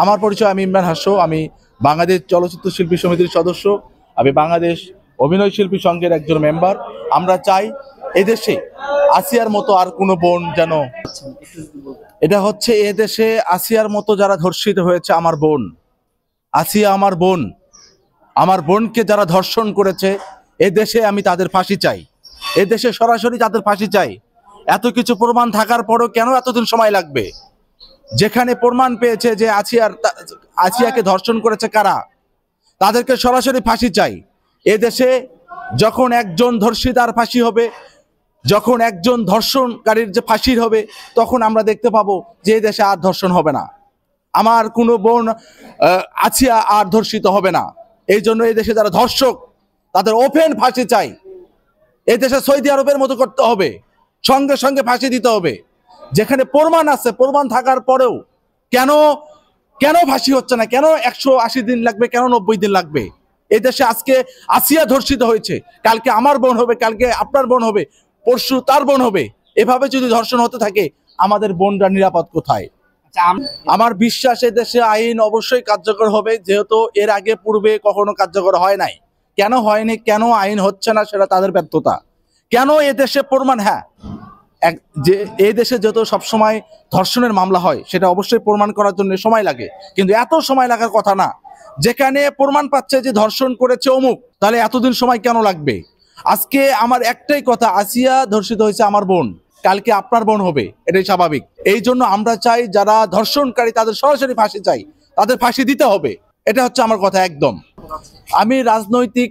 আমার পরিচয়, আমি ইমরান হাস্য। আমি বাংলাদেশ চলচ্চিত্র শিল্পী সমিতির সদস্য, আমি বাংলাদেশ অভিনয় শিল্পী সংঘের একজন মেম্বার। আমরা চাই এদেশে আসিয়ার মতো আর কোনো বোন যেন, এটা হচ্ছে এদেশে আসিয়ার মতো যারা ধর্ষিত হয়েছে, আমার বোন আসিয়া, আমার বোনকে যারা ধর্ষণ করেছে এদেশে আমি তাদের ফাঁসি চাই, এদেশে সরাসরি তাদের ফাঁসি চাই। এত কিছু প্রমাণ থাকার পরও কেন এতদিন সময় লাগবে? যেখানে প্রমাণ পেয়েছে যে আসিয়াকে ধর্ষণ করেছে কারা, তাদেরকে সরাসরি ফাঁসি চাই। এদেশে যখন একজন ধর্ষিতার ফাঁসি হবে, যখন একজন ধর্ষণকারীর যে ফাঁসির হবে, তখন আমরা দেখতে পাবো যে এই দেশে আর ধর্ষণ হবে না, আমার কোনো বোন আসিয়া আর ধর্ষিত হবে না। এই জন্য এই দেশে যারা ধর্ষক তাদের ওপেন ফাঁসি চাই। এই দেশে সৌদি আরবের মতো করতে হবে, সঙ্গে সঙ্গে ফাঁসি দিতে হবে। যেখানে প্রমাণ আছে, প্রমাণ থাকার পরেও কেন কেন ফাঁসি হচ্ছে না? কেন 180 দিন লাগবে? কেন 90 দিন লাগবে? এই দেশে আজকে আসিয়া ধর্ষিত হয়েছে, কালকে আমার বোন হবে, কালকে আপনার বোন হবে, পরশু তার বোন হবে। এভাবে যদি ধর্ষণ হতে থাকে, আমাদের বোনরা নিরাপদ কোথায়? আমার বিশ্বাস এই দেশে আইন অবশ্যই কার্যকর হবে, যেহেতু এর আগে পূর্বে কখনো কার্যকর হয় নাই। কেন হয়নি, কেন আইন হচ্ছে না, সেটা তাদের ব্যর্থতা। কেন এ দেশে প্রমাণ, হ্যাঁ, যে এই দেশে যত সবসময় ধর্ষণের মামলা হয়, সেটা অবশ্যই প্রমাণ করার জন্য সময় লাগে, কিন্তু এত সময় লাগার কথা না। যেখানে প্রমাণ পাচ্ছে যে ধর্ষণ করেছে অমুক, তাহলে এতদিন সময় কেন লাগবে? আজকে আমার একটাই কথা, আসিয়া ধর্ষিত হয়েছে আমার বোন, কালকে আপনার বোন হবে, এটাই স্বাভাবিক। এই জন্য আমরা চাই যারা ধর্ষণকারী তাদের সরাসরি ফাঁসি চাই, তাদের ফাঁসি দিতে হবে। এটা হচ্ছে আমার কথা একদম। আমি রাজনৈতিক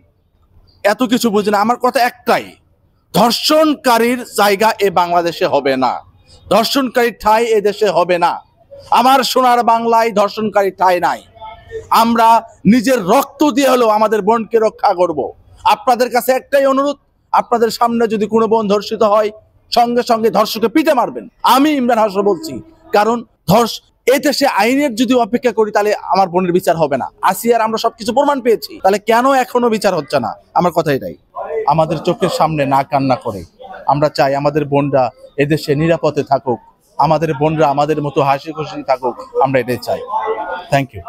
এত কিছু বুঝি না, আমার কথা একটাই, ধর্ষণকারীর জায়গা এ বাংলাদেশে হবে না, ধর্ষণকারীর ঠাঁই এ দেশে হবে না। আমার সোনার বাংলায় ধর্ষণকারীর ঠাঁই নাই। আমরা নিজের রক্ত দিয়ে হলেও আমাদের বোনকে রক্ষা করব। আপনাদের কাছে একটাই অনুরোধ, আপনাদের সামনে যদি কোনো বোন ধর্ষিত হয়, সঙ্গে সঙ্গে ধর্ষককে পিটে মারবেন। আমি ইমরান হাসন বলছি, কারণ এই দেশে আইনের যদি অপেক্ষা করি, তাহলে আমার বোনের বিচার হবে না। আসিয়ার আমরা সবকিছু প্রমাণ পেয়েছি, তাহলে কেন এখনো বিচার হচ্ছে না? আমার কথা এটাই। আমাদের চোখের সামনে না কান্না করে আমরা চাই আমাদের বোনরা এদেশে নিরাপদে থাকুক, আমাদের বোনরা আমাদের মতো হাসি খুশি থাকুক, আমরা এটাই চাই। Thank you.